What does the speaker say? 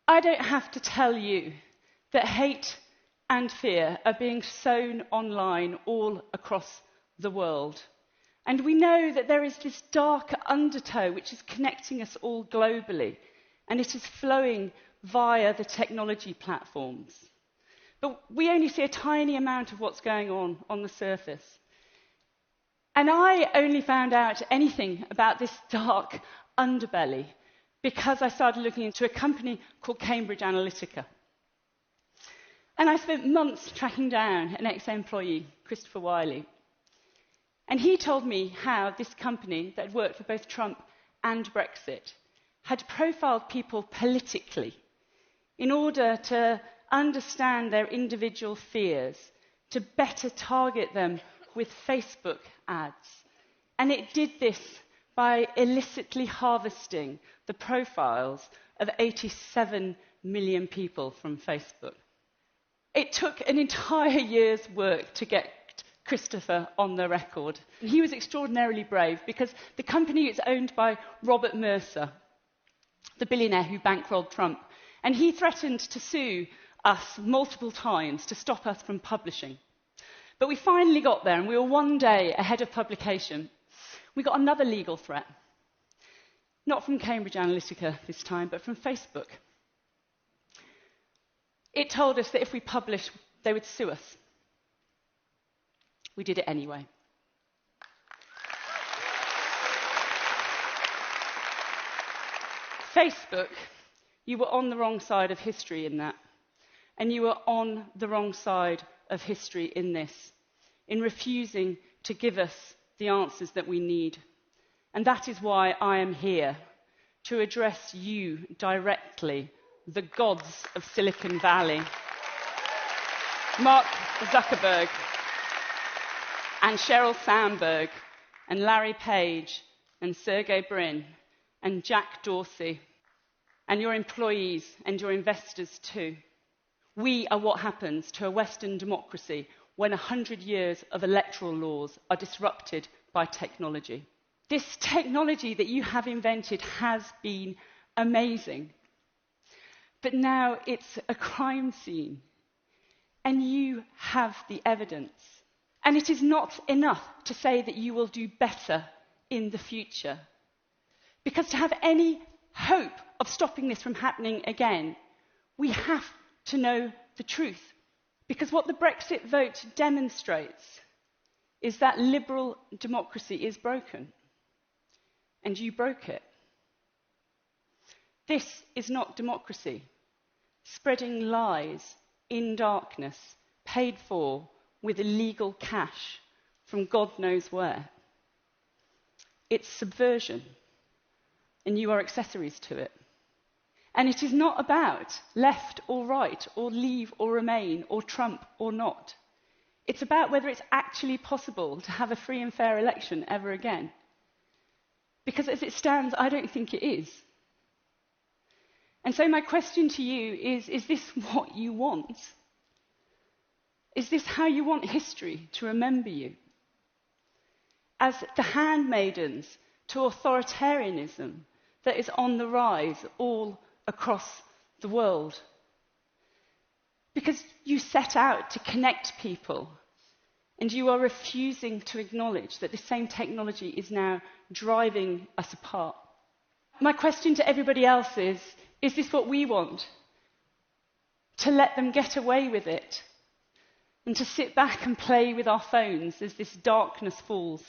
I don't have to tell you that hate and fear are being sown online all across the world. And we know that there is this dark undertow which is connecting us all globally, and it is flowing via the technology platforms. But we only see a tiny amount of what's going on the surface. And I only found out anything about this dark underbelly because I started looking into a company called Cambridge Analytica. And I spent months tracking down an ex-employee, Christopher Wiley. And he told me how this company that had worked for both Trump and Brexit had profiled people politically in order to understand their individual fears, to better target them with Facebook ads. And it did this by illicitly harvesting the profiles of 87 million people from Facebook. It took an entire year's work to get Christopher on the record. He was extraordinarily brave because the company is owned by Robert Mercer, the billionaire who bankrolled Trump, and he threatened to sue us multiple times to stop us from publishing. But we finally got there, and we were one day ahead of publication. We got another legal threat. Not from Cambridge Analytica this time, but from Facebook. It told us that if we published, they would sue us. We did it anyway. Facebook, you were on the wrong side of history in that. And you were on the wrong side of history in this, in refusing to give us the answers that we need. And that is why I am here, to address you directly, the gods of Silicon Valley. Mark Zuckerberg, and Sheryl Sandberg, and Larry Page, and Sergey Brin, and Jack Dorsey, and your employees and your investors too. We are what happens to a Western democracy when 100 years of electoral laws are disrupted by technology. This technology that you have invented has been amazing. But now it's a crime scene. And you have the evidence. And it is not enough to say that you will do better in the future. Because to have any hope of stopping this from happening again, we have to know the truth. Because what the Brexit vote demonstrates is that liberal democracy is broken. And you broke it. This is not democracy. Spreading lies in darkness, paid for with illegal cash from God knows where. It's subversion. And you are accessories to it. And it is not about left or right, or leave or remain, or Trump or not. It's about whether it's actually possible to have a free and fair election ever again. Because as it stands, I don't think it is. And so my question to you is this what you want? Is this how you want history to remember you? As the handmaidens to authoritarianism that is on the rise all across the world. Because you set out to connect people, and you are refusing to acknowledge that the same technology is now driving us apart. My question to everybody else is this what we want? To let them get away with it, and to sit back and play with our phones as this darkness falls?